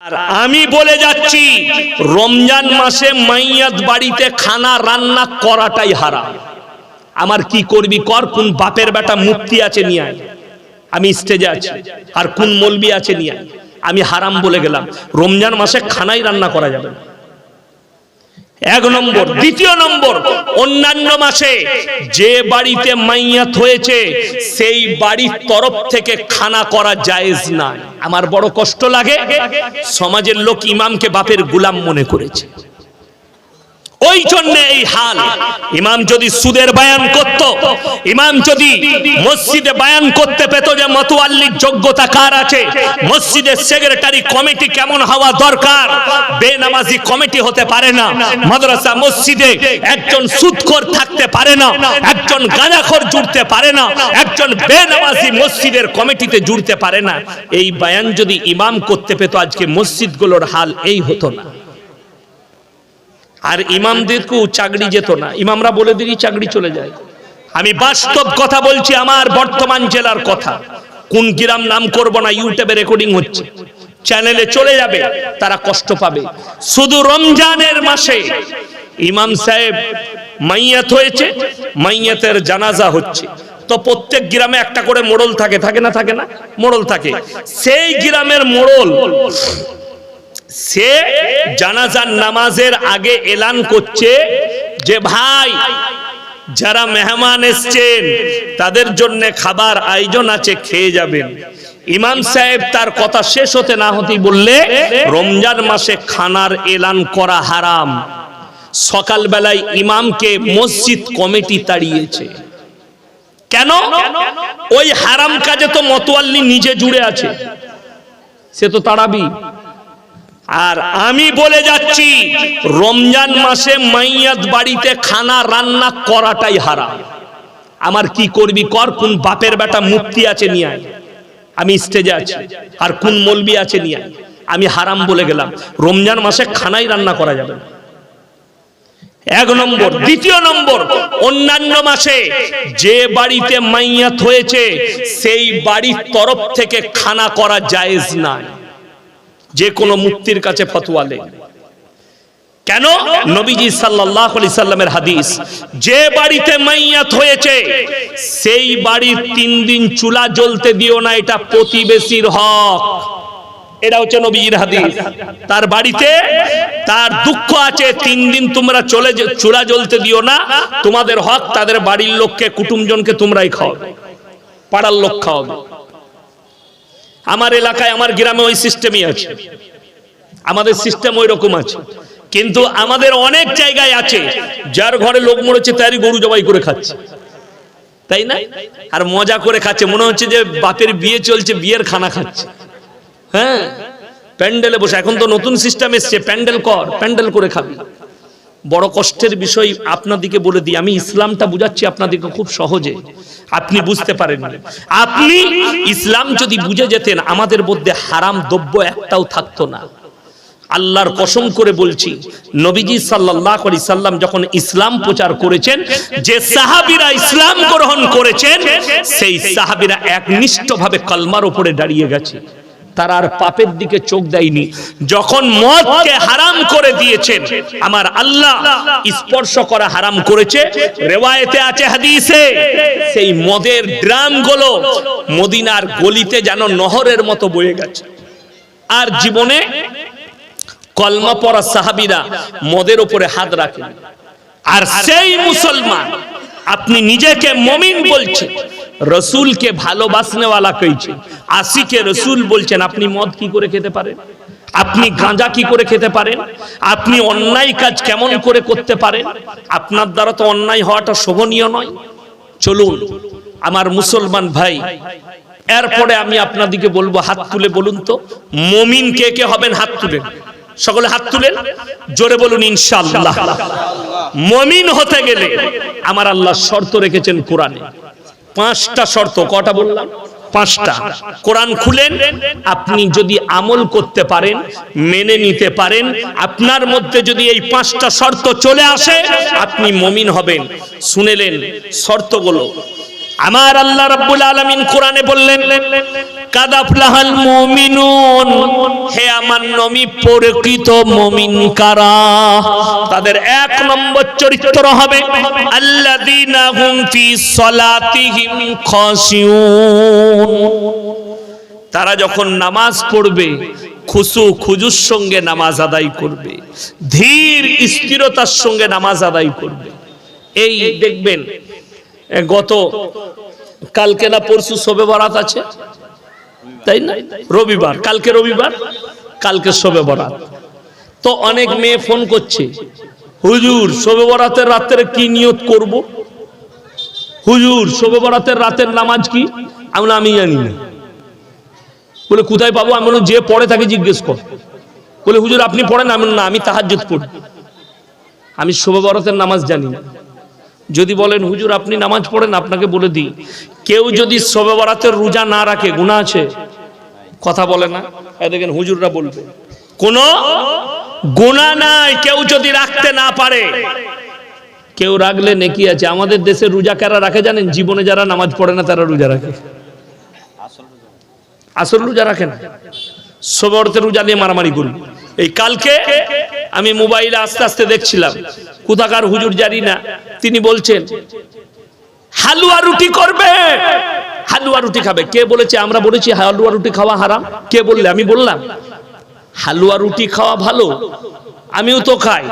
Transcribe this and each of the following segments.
আর আমি বলে যাচ্ছি রমজান মাসে মাইয়াত বাড়িতে খানা রান্না করাটাই হারাম। আমার কি করবি কর, কোন বাপের বেটা মুফতি আছে নিয়ে আয়, আমি স্টেজে আছি, আর কোন মৌলবি আছে নিয়ে আয়, আমি হারাম বলে গেলাম। রমজান মাসে খানাই রান্না করা যাবে না, এক নম্বর। দ্বিতীয় নম্বর, অন্যান্য মাসে যে বাড়িতে মাইয়াত হয়েছে সেই বাড়ির তরফ থেকে খানা করা জায়েজ না। আমার বড় কষ্ট লাগে, সমাজের লোক ইমামকে বাপের গোলাম মনে করেছে, ওই জন্য এই হাল। ইমাম যদি সুদের বয়ান করত, ইমাম যদি মসজিদে বয়ান করতে পেত যে মতওয়াল্লির যোগ্যতা কার আছে, মসজিদের সেক্রেটারি কমিটি কেমন হওয়া দরকার, বেনামাজি কমিটি হতে পারে না, মাদ্রাসা মসজিদে একজন সুদখোর থাকতে পারে না, একজন গাঁজাখোর জুড়তে পারে না, একজন বেনামাজি মসজিদের কমিটিতে জুড়তে পারে না, এই বয়ান যদি ইমাম করতে পেত আজকে মসজিদগুলোর হাল এই হতো না। আর ইমামদেরকেও চাকরি যেত না, ইমামরা বলে দিলি চাকরি চলে যায়। আমি বাস্তব কথা বলছি, আমার বর্তমান জেলার কথা, কোন গ্রাম নাম করব না, ইউটিউবে রেকর্ডিং হচ্ছে, চ্যানেলে চলে যাবে, তারা কষ্ট পাবে। শুধু রমজানের মাসে ইমাম সাহেব মাইয়াত হয়েছে, মাইয়াতের জানাজা হচ্ছে, তো প্রত্যেক গ্রামে একটা করে মোড়ল থাকে, থাকে না থাকে না, মোড়ল থাকে। সেই গ্রামের মোড়ল সে জানাজার নামাজের আগে এলান করছে যে ভাই যারা মেহমান এসছেন তাদের জন্য খাবার আয়োজন আছে, খেয়ে যাবেন। ইমাম সাহেব তার কথা শেষ হতে না হতেই বললে রমজান মাসে খানার এলান করা হারাম। সকালবেলায় ইমামকে মসজিদ কমিটি তাড়িয়েছে। কেন? ওই হারাম কাজে তো মতওয়াল্লি নিজে জুড়ে আছে, সে তো তাড়াবি। আর আমি বলে যাচ্ছি রমজান মাসে মাইয়াত বাড়িতে খানা রান্না করাটাই হারাম। আমার কি করবি কর, কোন বাপের বেটা মুফতি আছে নিয়ে আয়, আমি স্টেজে আছি, আর কোন মৌলবি আছে নিয়ে আয়, আমি হারাম বলে গেলাম। রমজান মাসে খানাই রান্না করা যাবে না, এক নম্বর। দ্বিতীয় নম্বর, অন্যান্য মাসে যে বাড়িতে মাইয়াত হয়েছে সেই বাড়ির তরফ থেকে খানা করা জায়েজ না। যে কোনো মুফতির কাছে ফতোয়া নেই। কেন? নবীজি সাল্লাল্লাহু আলাইহি সাল্লামের হাদিস, যে বাড়িতে মাইয়াত হয়েছে সেই বাড়ির 3 দিন চুলা জ্বলতে দিও না, এটা প্রতিবেশীর হক। এটা হচ্ছে নবীজির হাদিস। তার বাড়িতে তার দুঃখ আছে, 3 দিন তোমরা চুলা জ্বলতে দিও না, তোমাদের হক, তাদের বাড়ির লোককে, কুটুমজনকে তোমরাই খাওয়াবে, পাড়ার লোক খাওয়াবে। আমার এলাকায়, আমার গ্রামে ওই সিস্টেমই আছে, আমাদের সিস্টেম ওই রকম আছে। কিন্তু আমাদের অনেক জায়গায় আছে যার ঘরে লোক মরেছে তারই গরু জবাই করে খাচ্ছে, তাই না? আর মজা করে খাচ্ছে, মনে হচ্ছে যে বাপের বিয়ে চলছে, বিয়ের খানা খাচ্ছে। হ্যাঁ, প্যান্ডেলে বসে। এখন তো নতুন সিস্টেম এসছে, প্যান্ডেল কর, প্যান্ডেল করে খাবি। বড় কষ্টের বিষয় আপনাদেরকে বলে দিই, আমি ইসলামটা বুঝাচ্ছি আপনাদেরকে খুব সহজে, আপনি বুঝতে পারেন। আপনি ইসলাম যদি বুঝে যেতেন আমাদের মধ্যে হারাম দ্রব্য একটাও থাকতো না। আল্লাহর কসম করে বলছি, নবীজি সাল্লাল্লাহু আলাইহি সাল্লাম যখন ইসলাম প্রচার করেছেন, যে সাহাবীরা ইসলাম গ্রহণ করেছেন সেই সাহাবীরা একনিষ্ঠভাবে কলমার উপরে দাঁড়িয়ে গেছে, তারা আর পাপের দিকে চোখ দেয়নি। যখন মদকে হারাম করে দিয়েছেন, আমার আল্লাহ স্পর্শ করা হারাম করেছে, রিওয়ায়েতে আছে, হাদিসে, সেই মদের ড্রামগুলো মদিনার গলিতে যেন নহরের মতো বয়ে গেছে। আর জীবনে কলমা পড়া সাহাবীরা মদের উপরে হাত রাখেন। আর সেই মুসলমান, আপনি নিজেকে মুমিন বলছেন, রসুলকে ভালোবাসনেওয়ালা কইছে, আশিকে রসুল বলছেন, আপনি মদ কি করে খেতে পারেন? আপনি গাঁজা কি করে খেতে পারেন? আপনি অন্যায় কাজ কেমন করে করতে পারেন? আপনার দ্বারা তো অন্যায় হওয়াটা শোভনীয় নয়। চলুন আমার মুসলমান ভাই, এরপরে আমি আপনাদেরকে বলবো, হাত তুলে বলুন তো মুমিন কে কে হবেন? হাত তুলেন, সকলে হাত তুলেন, জোরে বলুন ইনশাআল্লাহ। মুমিন হতে গেলে আমার আল্লাহ শর্ত রেখেছেন কোরআনে, 5টা শর্ত। কটা বললাম? 5টা। কোরআন খুলেন, আপনি যদি আমল করতে পারেন, মেনে নিতে পারেন, আপনার মধ্যে যদি এই 5টা শর্ত চলে আসে, আপনি মুমিন হবেন। শুনেলেন শর্তগুলো? আমার আল্লাহ রাব্বুল আলামিন কোরআনে বললেন কাদ আফলাহাল মুমিনুন, হে আমার নবী প্রকৃত মুমিন কারা? তাদের এক নম্বর চরিত্র হবে আল্লাযীনা হুম ফি সলাতিহিম খাশিউন, তারা যখন নামাজ পড়বে খুশু খুজুর সঙ্গে নামাজ আদায় করবে, ধীর স্থিরতার সঙ্গে নামাজ আদায় করবে। এই দেখবেন গত কালকে না পরশু শবে বরাত আছে, তাই না? রবিবার, কালকে রবিবার, কালকে শবে বরাত। তো অনেক মেয়ে ফোন করছে, হুজুর শবে বরাতের রাতের কি নিয়ত করব? হুজুর শবে বরাতের রাতের নামাজ কি? আমি জানি না। বলে কোথায় পাবো? আমি বললাম যে পড়ে তাকে জিজ্ঞেস কর। বলে হুজুর আপনি পড়েন? আমি না, আমি তাহাজ্জুদ পড়ি, আমি শবে বরাতের নামাজ জানি না। যদি বলেন হুজুর আপনি নামাজ পড়েন, আপনাকে বলে দিই, কেউ যদি শবে বরাতের রোজা না রাখে গুনাহ আছে? কথা বলে না। দেখেন হুজুররা বলবে কোনো গুনাহ নাই কেউ যদি রাখতে না পারে, কেউ রাখলে নেকি আছে। আমাদের দেশে রোজা কারা রাখে জানেন? জীবনে যারা নামাজ পড়ে না তারা রোজা রাখে, আসল রোজা রাখে না। শবে বরাতের রোজা নিয়ে মারামারি করি। এই কালকে আমি মোবাইলে আস্তে আস্তে দেখছিলাম, কোথাকার হুজুর জানি না, তিনি বলছেন হালুয়া রুটি করবে, হালুয়া রুটি খাবে। কে বলেছে? আমরা বলেছি হালুয়া রুটি খাওয়া হারাম? কে বললে? আমি বললাম হালুয়া রুটি খাওয়া ভালো, আমিও তো খাই।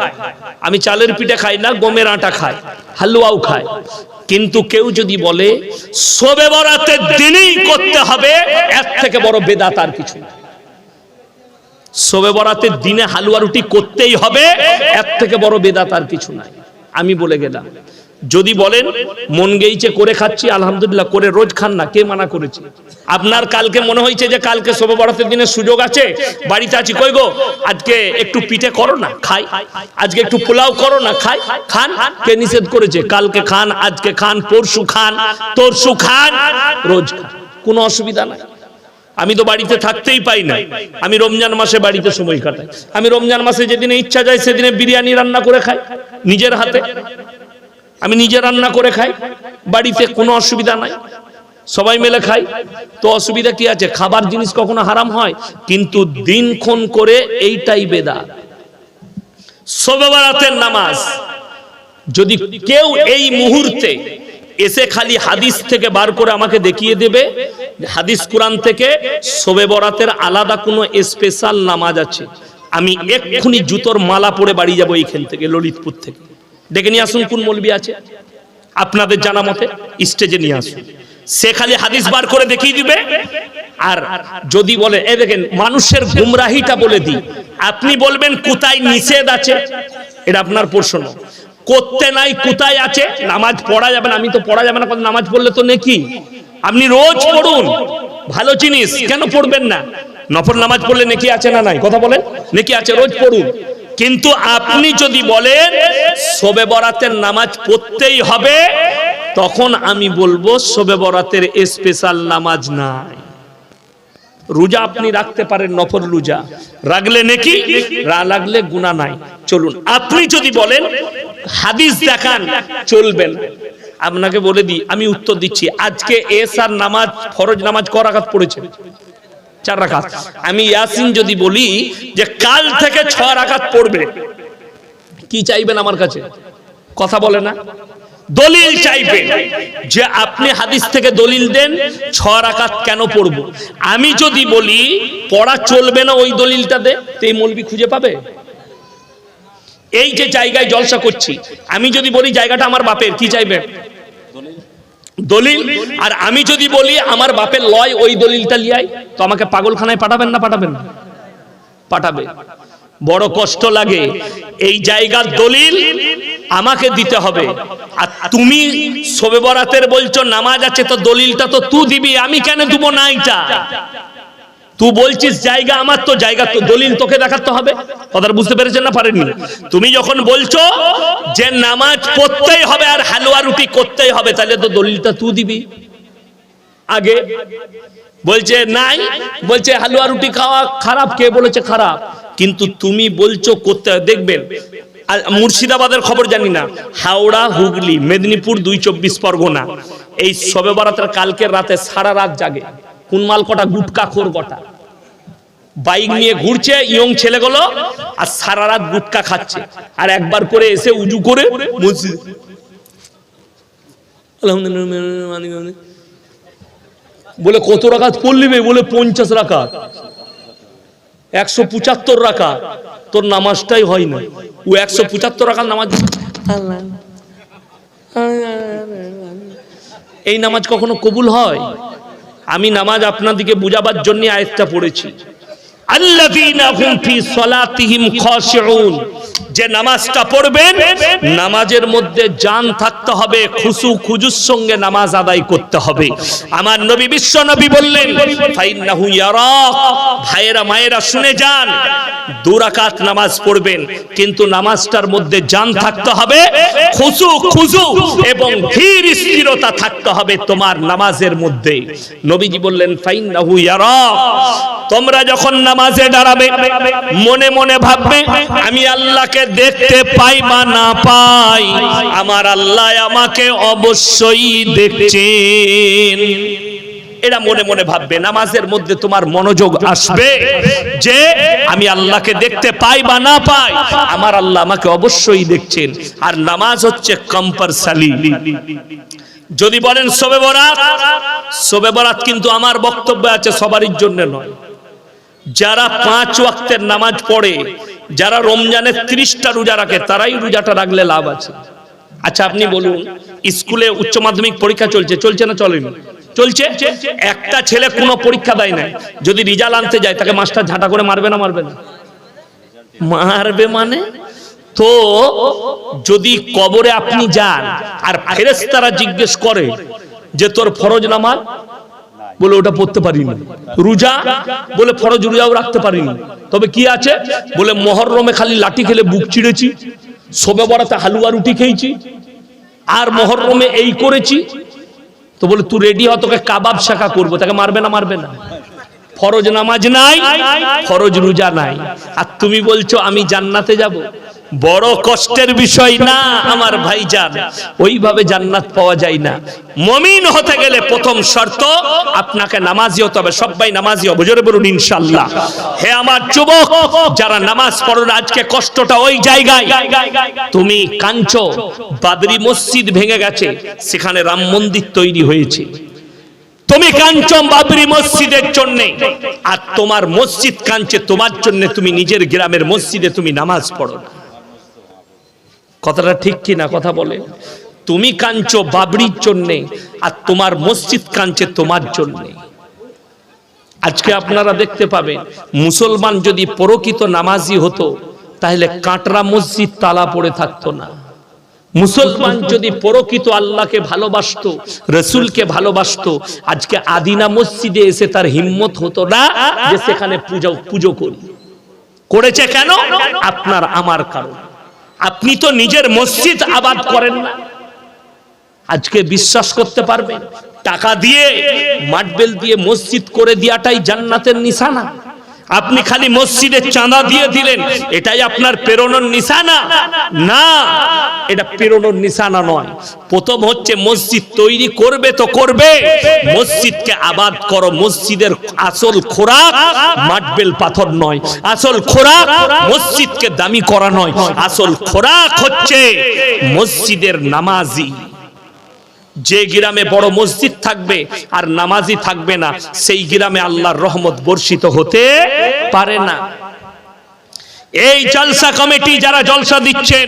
আমি চালের পিঠে খাই না, গমের আটা খাই, হালুয়াও খাই। কিন্তু কেউ যদি বলে শবে বরাতের দিনই করতে হবে, এর থেকে বড় বেদাত আর কিছু না। শবে বরাতের দিনে হালুয়া রুটি করতেই হবে, এর থেকে বড় বেদাত আর কিছু নাই। আমি বলে গেলাম। যদি বলেন মন গেইছে করে খাচ্ছি, আলহামদুলিল্লাহ, করে রোজ খান না, কে মানা করেছে? আপনার কালকে মনে হয়েছে যে কালকে শবে বরাতের দিনে সুযোগ আছে, বাড়িতে আছি, কই গো আজকে একটু পিঠে করো না, খাই। আজকে একটু পোলাও করো না, খাই। খান, কে নিষেধ করেছে? কালকে খান, আজকে খান, পরশু খান, তরশু খান, রোজ খান, কোনো অসুবিধা নাই। আমি তো বাড়িতে থাকতেই পাই না, আমি রমজান মাসে বাড়িতে সময় কাটাই। আমি রমজান মাসে যেদিনে ইচ্ছা যায় সেদিনে বিরিয়ানি রান্না করে খাই নিজের হাতে, আমি নিজে রান্না করে খাই বাড়িতে, কোনো অসুবিধা নাই, সবাই মিলে খাই। তো অসুবিধা কি আছে? খাবার জিনিস কখনো হারাম হয়? কিন্তু দিনক্ষণ করে এইটাই বেদাত। শবে বরাতের নামাজ যদি কেউ এই মুহূর্তে এসে খালি হাদিস থেকে বার করে আমাকে দেখিয়ে দেবে, হাদিস কোরআন থেকে শবে বরাতের আলাদা কোনো স্পেশাল নামাজ আছে, আমি এক্ষুনি জুতোর মালা পরে বাড়ি যাবো এইখান থেকে, ললিতপুর থেকে। ডেকে নিয়ে আসুন, কোন মৌলবি আছে আপনাদের জানা মতে, স্টেজে নিয়ে আসুন, সে খালি হাদিস বার করে দেখিয়ে দিবে। আর যদি বলে এই দেখেন মানুষের গুমরাহিটা বলে দিই, আপনি বলবেন কোথায় নিষেধ আছে, এটা আপনার প্রশ্ন। করতে নাই কোথায় আছে? নামাজ পড়া যাবে না, আমি তো পড়া যাবে না, নামাজ পড়লে তো নেকি। আপনি রোজ পড়ুন, ভালো জিনিস, কেন পড়বেন না? নফল নামাজ পড়লে নেকি আছে না নাই? কথা বলেন, নেকি আছে, রোজ পড়ুন। কিন্তু আপনি যদি বলেন শবে বরাতের নামাজ পড়তেই হবে, তখন আমি বলবো শবে বরাতের স্পেশাল নামাজ নাই। রোজা আপনি রাখতে পারেন, নফল রোজা রাখলে নেকি, রাখলে গুনাহ নাই। চলুন, আপনি যদি বলেন হাদিস দেখান, চলবেন। আপনাকে বলে দিই, আমি উত্তর দিচ্ছি, আজকে এশার নামাজ, ফরজ নামাজ ক রাকাত পড়েছে? 4 রাকাত। আমি ইয়াসিন যদি বলি যে কাল থেকে 6 রাকাত পড়বে, কি চাইবেন আমার কাছে? কথা বলে না, দলিল চাইবেন যে আপনি হাদিস থেকে দলিল দেন 6 রাকাত কেন পড়বো। আমি যদি বলি পড়া চলবে না, ওই দলিলটা দে, তো এই মৌলবি খুঁজে পাবে? এই যে জায়গায় জলসা করছি, আমি যদি বলি জায়গাটা আমার বাপের, কি চাইবে? দলিল। আর আমি যদি বলি আমার বাপের লয়, ওই দলিলটা লিয়াই, তো আমাকে পাগলখানায় পাঠাবেন না? পাঠাবেন না? পাঠাবে। বড় কষ্ট লাগে, এই জায়গার দলিল আমাকে দিতে হবে। আর তুমি শবে বরাতের বলছো নামাজ আছে, তো দলিলটা তো তুই দিবি, আমি কেন দেব না? এটা তুই বলছিস জায়গা আমার, তো জায়গা তো দলিল তোকে দেখাতে হবে। কথা বুঝতে পেরেছেন না পারেননি? তুমি যখন বলছো যে নামাজ পড়তেই হবে আর হালুয়া রুটি করতেই হবে, তাহলে তো দলিলটা তুই দিবি আগে। বলছে নাই, বলছে হালুয়া রুটি খাওয়া খারাপ, কে বলেছে খারাপ? কিন্তু তুমি বলছো করতে। দেখবেন আর মুর্শিদাবাদের খবর জানি না, হাওড়া, হুগলি, মেদিনীপুর, 2 24 পরগনা, এই শবে বরাতের কালকের রাতে সারা রাত জাগে। কোন মাল কটা? গুটকা খোর কটা বাইক নিয়ে ঘুরছে ইয়ং ছেলেগুলো, আর সারা রাত গুটকা খাচ্ছে, আর একবার করে এসে উজু করে মসজিদ বলে কত রাকাত পড়লিবে? বলে 50 রাকাত, 175 রাকাত। তোর নামাজটাই হয় না। ও 175 রাকাত নামাজ, এই নামাজ কখনো কবুল হয়? আমি নামাজ আপনাদেরকে বুঝাবার জন্য আয়াতটা পড়েছি, আল্লাযীনা হুম ফি সালাতিহিম খাশিউন। যে নামাজটা পড়বেন, নামাজের মধ্যে জান থাকতে হবে, খুশু খুজুর সঙ্গে নামাজ আদায় করতে হবে। আমার নবী বিশ্ব নবী বললেন, ফাইন্নাহু ইয়ারাক। ভাইয়েরা মায়েরা শুনে যান, 2 রাকাত নামাজ পড়বেন, কিন্তু নামাজটার মধ্যে জান থাকতে হবে, খুশু খুজু এবং ধীর স্থিরতা থাকতে হবে তোমার নামাজের মধ্যে। নবীজি বললেন, ফাইন্নাহু ইয়ারাক। তোমরা যখন নামাজে দাঁড়াবে, মনে মনে ভাববে, আমি আল্লাহকে দেখতে পাই বা না পাই, আমার আল্লাহ আমাকে অবশ্যই দেখছেন। এটা মনে মনে ভাববে। নামাজের মধ্যে তোমার মনোযোগ আসবে যে আমি আল্লাহকে দেখতে পাই বা না পাই, আমার আল্লাহ আমাকে অবশ্যই দেখছেন। আর নামাজ হচ্ছে কম্পালসারি। যদি বলেন শবে বরাত, শবে বরাত কিন্তু আমার বক্তব্য আছে সবারই জন্য নয়। যারা 5 ওয়াক্তের নামাজ পড়ে, যারা রমজানের 30টা রোজা রাখে, তারাই রোজাটা রাখলে লাভ আছে। আচ্ছা আপনি বলুন, স্কুলে উচ্চ মাধ্যমিক পরীক্ষা চলছে না চলেনি? চলছে। একটা ছেলে কোনো পরীক্ষা দেয় না, যদি রেজাল্ট আনতে যায় তাকে মাস্টার ঝাঁটা করে মারবে না? মারবে না? মারবে মানে তো যদি কবরে আপনি যান আর ফেরেশতারা জিজ্ঞেস করে যে তোর ফরজ নামাজ, বলে ওটা পড়তে পারিনি। রোজা, বলে ফরজ রোজাও রাখতে পারিনি। তবে কি আছে? বলে মুহররমে খালি লাঠি খেলে বুক চিড়েছি, শবে বরাতে হালুয়া রুটি খেয়েছি, আর মুহররমে এই করেছি। তো বলে তুই রেডি হ, তোকে কাবাব শাখা করবো। তাকে মারবে না? মারবে না? ফরজ নামাজ নাই, ফরজ রোজা নাই, আর তুমি বলছো আমি জান্নাতে যাব। বড় কষ্টের বিষয় না আমার ভাইজান, ওইভাবে জান্নাত পাওয়া যায় না। মুমিন হতে গেলে প্রথম শর্ত আপনাকে নামাজি হতে হবে। সবাই নামাজি হবে, জোরে বলুন ইনশাআল্লাহ। হে আমার যুবক যারা নামাজ পড়ো না, আজকে কষ্টটা ওই জায়গায়। তুমি কাঁদছো, বাবরি মসজিদ ভেঙে গেছে, সেখানে রাম মন্দির তৈরি হয়েছে। তুমি কাঁদছো বাবরি মসজিদের জন্য, আর তোমার মসজিদ কাঁদছে তোমার জন্য। তুমি নিজের গ্রামের মসজিদে তুমি নামাজ পড়ো না। কথাটা ঠিক কি না? কথা বলে। তুমি কাঁদছো বাবরির জন্য, আর তোমার মসজিদ কাঁদছে তোমার জন্য। আজকে আপনারা দেখতে পাবেন, মুসলমান যদি প্রকৃত নামাজি হতো, তাহলে কাটরা মসজিদ তালা পড়ে থাকতো না। মুসলমান যদি প্রকৃত আল্লাহকে ভালোবাসতো, রসুলকে ভালোবাসতো, আজকে আদিনা মসজিদে এসে তার হিম্মত হতো না যে সেখানে পুজো করি। করেছে কেন? আপনার আমার কারণ। আপনি তো নিজের মসজিদ আবাদ করেন না। আজকে বিশ্বাস করতে পারবেন, টাকা দিয়ে মার্বেল দিয়ে মসজিদ করে দেওয়াটাই জান্নাতের নিশানা। আপনি খালি মসজিদে চাঁদা দিয়ে দিলেন, এটাই আপনার প্রেরণার নিশানা? না, এটা প্রেরণার নিশানা নয়। প্রথম হচ্ছে মসজিদ তৈরি করবে তো করবে, মসজিদকে আবাদ করো। মসজিদের আসল খোরাক মার্বেল পাথর নয়, আসল খোরাক মসজিদকে দামি করা নয়, আসল খোরাক হচ্ছে মসজিদের নামাজি। যে গ্রামে বড় মসজিদ থাকবে আর নামাজি থাকবে না, সেই গ্রামে আল্লাহর রহমত বর্ষিত হতে পারে না। এই জলসা কমিটি যারা জলসা দিচ্ছেন,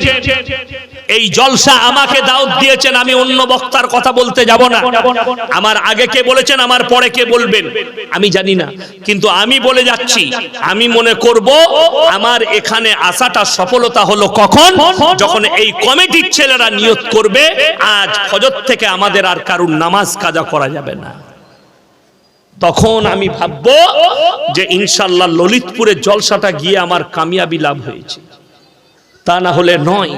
এই জলসা আমাকে দাওয়াত দিয়েছেন, আমি অন্য বক্তার কথা বলতে যাব না। আমার আগে কে বলেছেন, আমার পরে কে বলবেন আমি জানি না, কিন্তু আমি বলে যাচ্ছি, আমি মনে করব আমার এখানে আসাটা সফলতা হলো কখন? যখন এই কমিটির ছেলেরা নিয়ত করবে আজ ফজর থেকে আমাদের আর কারুর নামাজ কাজা করা যাবে না। তখন আমি ভাববো যে ইনশাআল্লাহ ললিতপুরে জলসাটা গিয়ে আমার কামিয়াবি লাভ হয়েছে। তা না হলে নয়।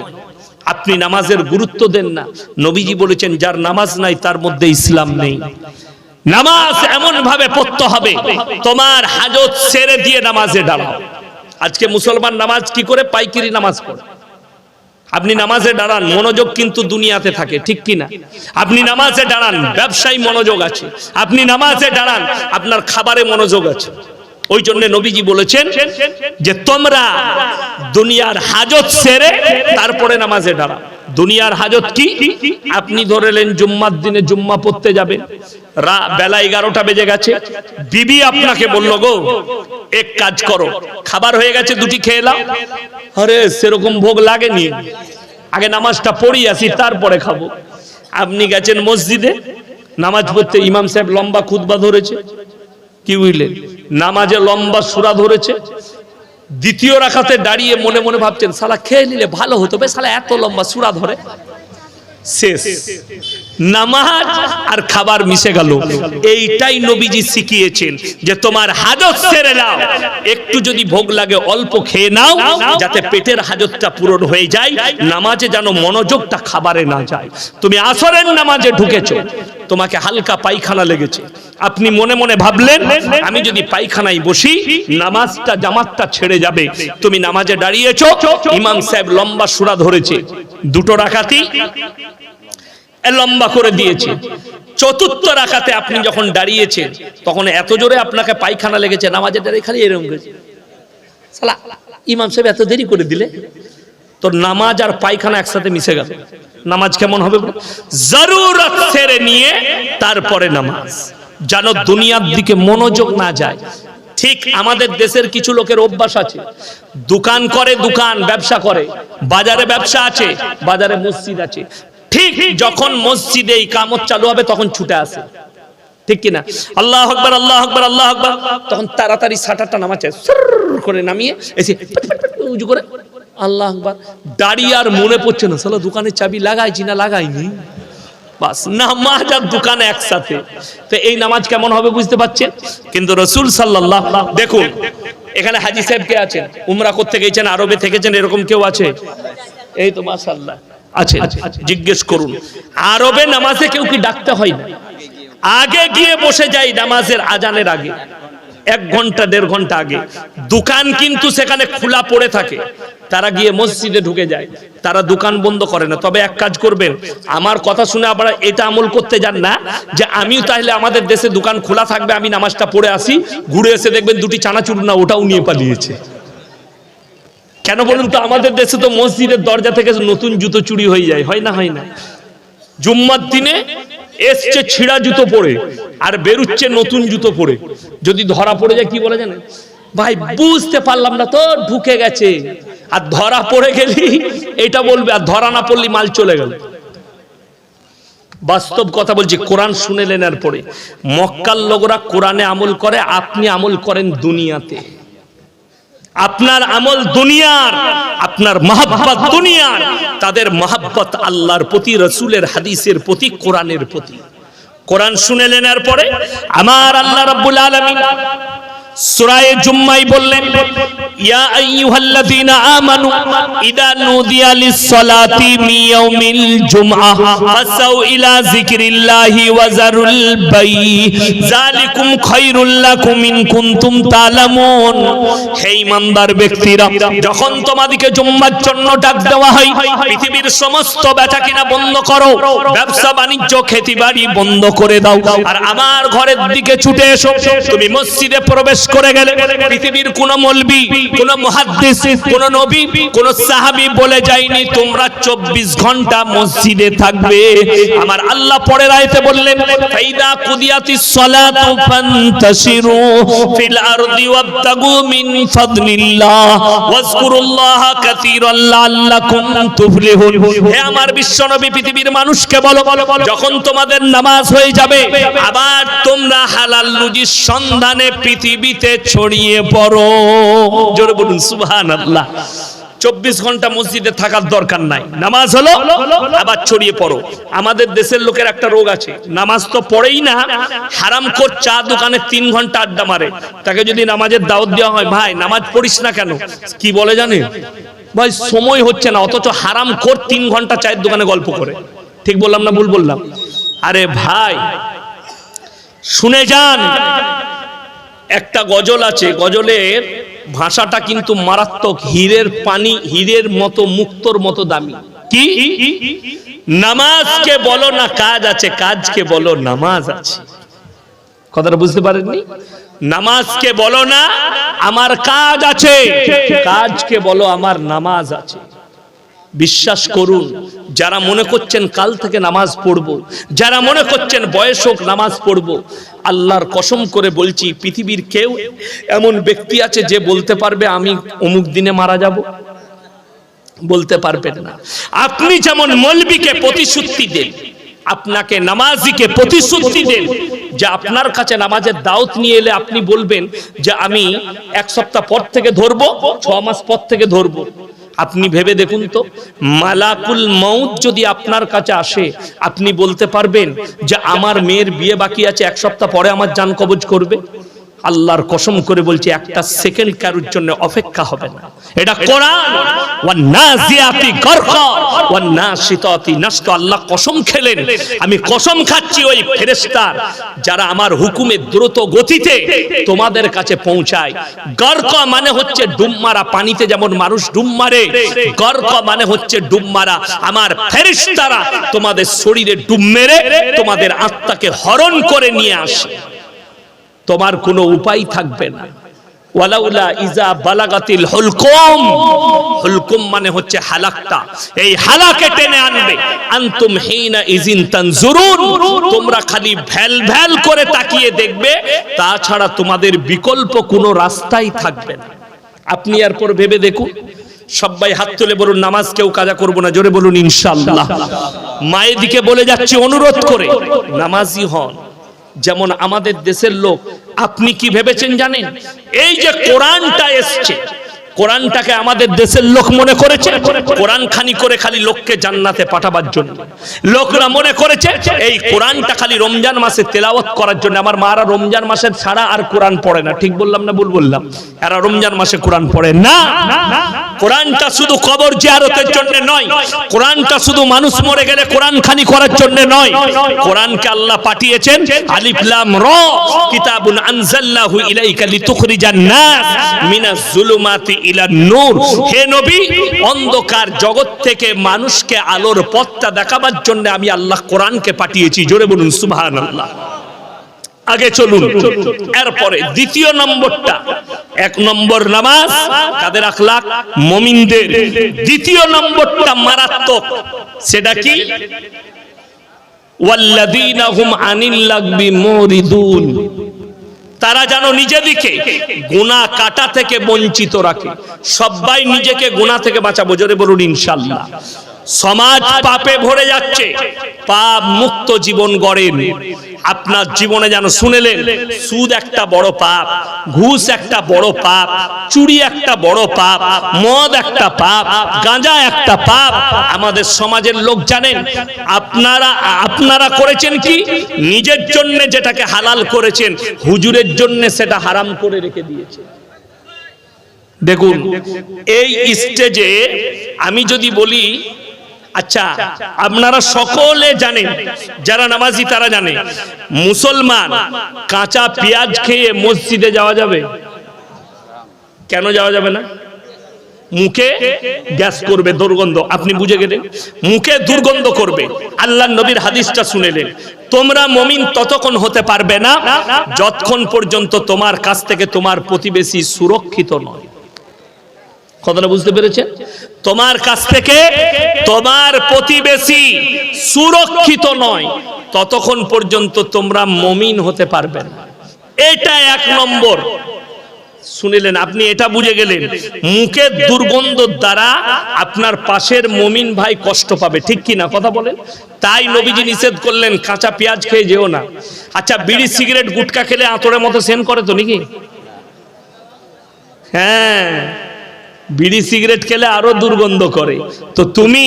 আপনি নামাজের গুরুত্ব দেন না। নবীজি বলেছেন, যার নামাজ নাই তার মধ্যে ইসলাম নেই। নামাজ এমন ভাবে পড়তে হবে তোমার হাজত ছেড়ে দিয়ে নামাজে দাঁড়াও। আজকে মুসলমান নামাজ কি করে? পাইকারি নামাজ পড়ে। আপনি নামাজে দাঁড়ান, মনোযোগ কিন্তু দুনিয়াতে থাকে, ঠিক কি না? আপনি নামাজে দাঁড়ান, ব্যবসায় মনোযোগ আছে। আপনি নামাজে দাঁড়ান, আপনার খাবারে মনোযোগ আছে। ওই জন্য নবীজি বলেছেন যে তোমরা দুনিয়ার হাজত সেরে তারপরে নামাজে দাঁড়াও। দুনিয়ার হাজত কি? আপনি ধরেলেন জুম্মার দিনে জুম্মা পড়তে যাবেন, বেলা 11টা বেজে গেছে, বিবি আপনাকে বলল গো এক কাজ করো, খাবার হয়ে গেছে, দুটি খেয়ে নাও। আরে সেরকম ভোগ লাগেনি, আগে নামাজটা পড়ি আসি তারপরে খাবো। আপনি গেছেন মসজিদে নামাজ পড়তে, ইমাম সাহেব লম্বা খুতবা ধরেছে, কি বুঝলেন, নামাজে লম্বা সূরা ধরেছে, দ্বিতীয় রাকাতে দাঁড়িয়ে মনে মনে ভাবছেন শালা খেয়ে নিলে ভালো হতো, বে শালা এত লম্বা সূরা ধরে। শেষ, নামাজ আর খাবার মিশে গেল। এইটাই নবীজি শিখিয়েছেন যে তোমার হাজত সেরে নাও, একটু যদি ভোগ লাগে অল্প খেয়ে নাও, যাতে পেটের হাজতটা পূরণ হয়ে যায়, নামাজে যেন মনোযোগটা খাবারে না যায়। তুমি আসরের নামাজে ঢুকেছো, তোমাকে হালকা পায়খানা লেগেছে, আপনি মনে মনে ভাবলেন আমি যদি পায়খানায় বসি নামাজটা জামাতটা ছেড়ে যাবে। তুমি নামাজে দাঁড়িয়েছো, ইমাম সাহেব লম্বা সূরা ধরেছে, দুটো রাকাতই লম্বা করে দিয়েছে। চতুর্থ রাকাতে আপনি যখন দাঁড়িয়েছেন তখন এত জোরে আপনাকে পায়খানা লেগেছে, নামাজে দাঁড়িয়ে খালি এরকম করেছে, শালা ইমাম সাহেব এত দেরি করে দিলে। তো নামাজ আর পায়খানা একসাথে মিশে গেল, নামাজ কেমন হবে? জরুরত ছেড়ে নিয়ে তারপরে নামাজ, যেন দুনিয়ার দিকে মনোযোগ না যায়। ঠিক আমাদের দেশের কিছু লোকের অভ্যাস আছে, দোকান করে, দোকান ব্যবসা করে, বাজারে ব্যবসা আছে, বাজারে মসজিদ আছে, ঠিক যখন মসজিদে ইকামত চালু হবে তখন ছুটে আসে, ঠিক কিনা? আল্লাহু আকবার, আল্লাহু আকবার, আল্লাহু আকবার, তখন তাড়াতাড়ি শাটারটা নামাচ্ছে, করে নামিয়ে এসে উজু করে আল্লাহু আকবার, দাঁড়িয়ে আর মনে পড়ছে না শালা দোকানের চাবি লাগাইছি না লাগাইনি, বাস নামাজ আর দোকান একসাথে। তো এই নামাজ কেমন হবে বুঝতে পারছেন? কিন্তু রাসূল সাল্লাল্লাহু, দেখুন এখানে হাজী সাহেব কে আছেন, উমরা করতে গেছেন, আরবে থেকেছেন, এরকম কেউ আছে? এই তো মাশাআল্লাহ আছে, জিজ্ঞেস করুন। আরবে নামাজে কেউ কি ডাকতে হয় না? আগে গিয়ে বসে যায় নামাজের আজানের আগে, 1 ঘন্টা 1.5 ঘন্টা আগে। দোকান কিন্তু সেখানে খোলা পড়ে থাকে, তারা গিয়ে মসজিদে ঢুকে যায়, তারা দোকান বন্ধ করে না। তবে এক কাজ করবেন, আমার কথা শুনে আপনারা এটা আমল করতে যান না যে আমিও তাহলে আমাদের দেশে দোকান খোলা থাকবে, আমি নামাজটা পড়ে আসি, ঘুরে এসে দেখবেন দুটি চানাচুর না ওটাও নিয়ে পালিয়েছে। কেন বলুন তো? আমাদের দেশে তো মসজিদের দরজা থেকে নতুন জুতো চুরি হয়ে যায়, হয় না? হয় না? জুম্মার দিনে এসছে ছিঁড়া জুতো পরে আর বেরুচ্ছে নতুন জুতো পরে, যদি ধরা পড়ে যায় কি বলে জানেন? ভাই বুঝতে পারলাম না তো, ঢুকে গেছে। আর ধরা পড়ে গেলি এটা বলবে, আর ধরা না পড়লি মাল চলে গেল। বাস্তব কথা বলছি, কোরআন শুনে নেওয়ার পরে মক্কার লোকরা কোরআনে আমল করে, আপনি আমল করেন দুনিয়াতে। আপনার আমল দুনিয়ার, আপনার মহব্বত দুনিয়ার, তাদের মহব্বত আল্লাহর প্রতি, রাসূলের হাদিসের প্রতি, কোরআনের প্রতি। কোরআন শুনে নেওয়ার পরে আমার আল্লাহ রাব্বুল আলামিন সূরা জুম্মায় বললেন, ইয়া আইয়ুহাল্লাযীনা আমানু ইযা নুদিয়া লিস-সালাতি মিন ইয়াউমিল জুমআহ ফাসাউ ইলা যিকরিল্লাহি ওয়া যারুল বাই যালিকুম খায়রুল লাকুম ইন কুনতুম তা'লামুন। হে ঈমানদার ব্যক্তিরা, যখন তোমাদেরকে জুম্মার জন্য ডাক দেওয়া হয়, পৃথিবীর সমস্ত বেচাকেনা বন্ধ করো, ব্যবসা বাণিজ্য খেতিবাড়ি বন্ধ করে দাও, আর আমার ঘরের দিকে ছুটে এসো। তুমি মসজিদে প্রবেশ করে গেলে পৃথিবীর কোন মৌলবি, কোন মুহাদ্দিস, কোন নবী, কোন সাহাবী বলে যায়নি তোমরা 24 ঘন্টা মসজিদে থাকবে। আমার আল্লাহ পরের আয়াতে বললেন, ফাইদা কুদিয়াতিস সালাতু ফান্তাশিরু ফিল আরদি ওয়াবতাগু মিন ফাদলিল্লাহ ওয়াজকুরুল্লাহা কাসীরান লাআল্লাকুম তুফলিহুন। হে আমার বিশ্বনবী, পৃথিবীর মানুষকে বলো, যখন তোমাদের নামাজ হয়ে যাবে আবার তোমরা হালাল রুজির সন্ধানে পৃথিবীতে ছড়িয়ে পড়ো। জোরে বলুন সুবহানাল্লাহ। 24 ঘন্টা মসজিদে থাকার দরকার নাই, নামাজ হলো আবার ছড়িয়ে পড়ো। আমাদের দেশের লোকের একটা রোগ আছে, নামাজ তো পড়েই না, হারামখোর চা দোকানে 3 ঘন্টা আড্ডা মারে। তাকে যদি নামাজের দাওয়াত দেওয়া হয়, ভাই নামাজ পড়িস না কেন, কি বলে জানেন? ভাই সময় হচ্ছে না, অথচ হারামখোর 3 ঘন্টা চায়ের দোকানে গল্প করে। ঠিক বললাম না ভুল বললাম? আরে ভাই শুনে যান, একটা গজল আছে, গজলের ভাষাটা কিন্তু মারাত্মক। হীরের পানি, হীরের মতো, মুক্তোর মতো দামি। কি? নামাজকে বলো না কাজ আছে, কাজকে বলো নামাজ আছে। কথাটা বুঝতে পারেননি? নামাজকে বলো না আমার কাজ আছে, কাজকে বলো আমার নামাজ আছে। বিশ্বাস করুন, যারা মনে করছেন কাল থেকে নামাজ পড়বো, যারা মনে করছেন বয়স হোক নামাজ পড়বো, আল্লাহর কসম করে বলছি পৃথিবীর কেউ এমন ব্যক্তি আছে যে বলতে পারবে আমি অমুক দিনে মারা যাব? বলতে পারবেন না। আপনি যেমন মৌলবীকে প্রতিশ্রুতি দেন, আপনাকে নামাজিকে প্রতিশ্রুতি দেন যে আপনার কাছে নামাজের দাওয়াত নিয়ে এলে আপনি বলবেন যে আমি এক সপ্তাহ পর থেকে ধরবো, 6 মাস পর থেকে ধরবো। আপনি ভেবে দেখুন তো, মালাকুল মউত যদি আপনার কাছে আসে, আপনি বলতে পারবেন যে আমার মেয়ের বিয়ে বাকি আছে, 1 সপ্তাহ পরে আমার জান কবজ করবে? আল্লাহর কসম করে বলছি একটা সেকেন্ড কারোর জন্য অপেক্ষা হবে না। এটা কোরআন। ওয়ান নাজিয়াতি গরকা ওয়ান নাশিতাতি নাশতা। আল্লাহ কসম খেলেন, আমি কসম খাচ্ছি ওই ফেরেশতার যারা আমার হুকুমে দ্রুত গতিতে তোমাদের কাছে পৌঁছায়। গরকা মানে হচ্ছে ডুব মারা, পানিতে যেমন মানুষ ডুব মারে, গরকা মানে হচ্ছে ডুব মারা। আমার ফেরেশতারা তোমাদের শরীরে ডুব মেরে তোমাদের আত্মাকে হরণ করে নিয়ে আসে, তোমার কোনো উপায় থাকবে না। ওয়ালাউলা ইজা বালাগাতিল হুলকুম, হুলকুম মানে হচ্ছে হালাকটা, এই হালাকে টেনে আনবে। আনতুম হিনা ইজিন তানজুরুন, তোমরা খালি ভ্যাল ভ্যাল করে তাকিয়ে দেখবে, তাছাড়া তোমাদের বিকল্প কোনো রাস্তাই থাকবে না। আপনি এরপর ভেবে দেখুন। সবাই হাত তুলে বলুন নামাজ কেউ কাজা করব না, জোরে বলুন ইনশাআল্লাহ। মায়ের দিকে বলে যাচ্ছি অনুরোধ করে, নামাজি হন। যেমন আমাদের দেশের লোক, আপনি কি ভেবেছেন জানেন? এই যে কোরআনটা এসছে, কোরআনটাকে আমাদের দেশের লোক মনে করেছে কোরআন খানি করে খালি লোককে জান্নাতে পাঠাবার জন্য। লোকরা মনে করেছে এই কোরআনটা খালি রমজান মাসে তেলাওয়াত করার জন্য। আমার মারা রমজান মাসে ছাড়া আর কোরআন পড়ে না, ঠিক বললাম না ভুল বললাম? এরা রমজান মাসে কোরআন পড়ে না। কোরআনটা শুধু কবর জিয়ারতের জন্য নয়, কোরআনটা শুধু মানুষ মরে গেলে কোরআন খানি করার জন্য নয়। কোরআনকে আল্লাহ পাঠিয়েছেন আলিফ লাম র, কিতাবুন আনজালনাহু ইলাইকা লিতুখরিজান নাস মিনাজ যুলুমাতি ইলান নূর। হে নবী, অন্ধকার জগৎ থেকে মানুষকে আলোর পথটা দেখাবার জন্য আমি আল্লাহ কোরআনকে পাঠিয়েছি, জোরে বলুন সুবহানাল্লাহ। আগে চলুন, এরপরে দ্বিতীয় নম্বরটা, 1 নম্বর নামাজ কাদের আখলাক? মুমিনদের। দ্বিতীয় নম্বরটা মারাত্মক, সেটা কি? ওয়াল্লাযীনা হুম আনিল লাগবি মুরিদুন, তারা যেন নিজেদেরকে গুনাহ কাটা থেকে বঞ্চিত রাখে। সবাই নিজেকে গুনাহ থেকে বাঁচাবো, জোরে বলুন ইনশাআল্লাহ। সমাজ পাপে ভরে যাচ্ছে, পাপ মুক্ত জীবন গড়েন। আপনার জীবনে যেন শুনেলেন, সুদ একটা বড় পাপ, ঘুষ একটা বড় পাপ, চুরি একটা বড় পাপ, মদ একটা পাপ, গাঁজা একটা পাপ। আমাদের সমাজের লোক জানেন, আপনারা করেছেন কি? নিজের জন্য যেটাকে হালাল করেছেন, হুজুরের জন্য সেটা হারাম করে রেখে দিয়েছে। দেখুন, এই স্টেজে আমি যদি বলি, আচ্ছা আপনারা সকলে জানেন, যারা নামাজি তারা জানে, মুসলমান কাঁচা পেঁয়াজ খেয়ে মসজিদে যাওয়া যাবে? কেন যাওয়া যাবে না? মুখে গ্যাস করবে, দুর্গন্ধ। আপনি বুঝে গেলেন, মুখে দুর্গন্ধ করবে। আল্লাহর নবীর হাদিসটা শুনেলেন, তোমরা মুমিন ততক্ষণ হতে পারবে না যতক্ষণ পর্যন্ত তোমার কাছ থেকে তোমার প্রতিবেশী সুরক্ষিত নয়। কথাটা বুঝতে পেরেছেন? তোমার কাছ থেকে তোমার প্রতিবেশী সুরক্ষিত নয়, ততক্ষণ পর্যন্ত তোমরা মুমিন হতে পারবে না। এটা 1 নম্বর। শুনিলেন? আপনি এটা বুঝে গেলেন, মুখের দুর্গন্ধর দ্বারা আপনার পাশের মুমিন ভাই কষ্ট পাবে, ঠিক কি না? কথা বলেন। তাই নবীজি নিষেধ করলেন কাঁচা পেঁয়াজ খেয়ে যেও না। আচ্ছা, বিড়ি সিগারেট গুটকা খেলে আতরের মতো সেন করে তো নাকি? হ্যাঁ, বিড়ি সিগারেট খেলে আরো দুর্গন্ধ করে। তো তুমি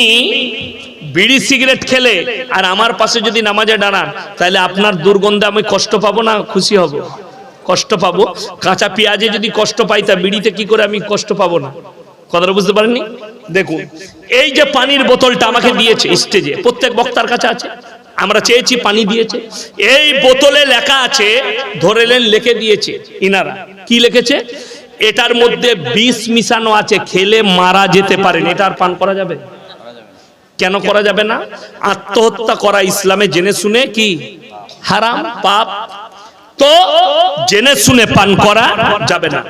বিড়ি সিগারেট খেলে আর আমার পাশে যদি নামাজে দাঁড়ান, তাহলে আপনার দুর্গন্ধে আমি কষ্ট পাবো না খুশি হব? কষ্ট পাবো। কাঁচা পেঁয়াজে যদি কষ্ট পাই, তা বিড়িতে কি করে আমি কষ্ট পাবো না? কথাটা বুঝতে পারেননি? দেখুন, এই যে পানির বোতলটা আমাকে দিয়েছে স্টেজে, প্রত্যেক বক্তার কাছে আছে, আমরা চেয়েছি পানি দিয়েছে। এই বোতলে লেখা আছে, ধরেলেন লিখে দিয়েছে ইনারা, কি লিখেছে? এটার মধ্যে বিষ মিশানো আছে, খেলে মারা যেতে পারেন, এটা আর পান করা যাবে? কেন করা যাবে না? আত্মহত্যা করা ইসলামে জেনে শুনে কি হারাম, পাপ। তো জেনে শুনে পান করা যাবে না।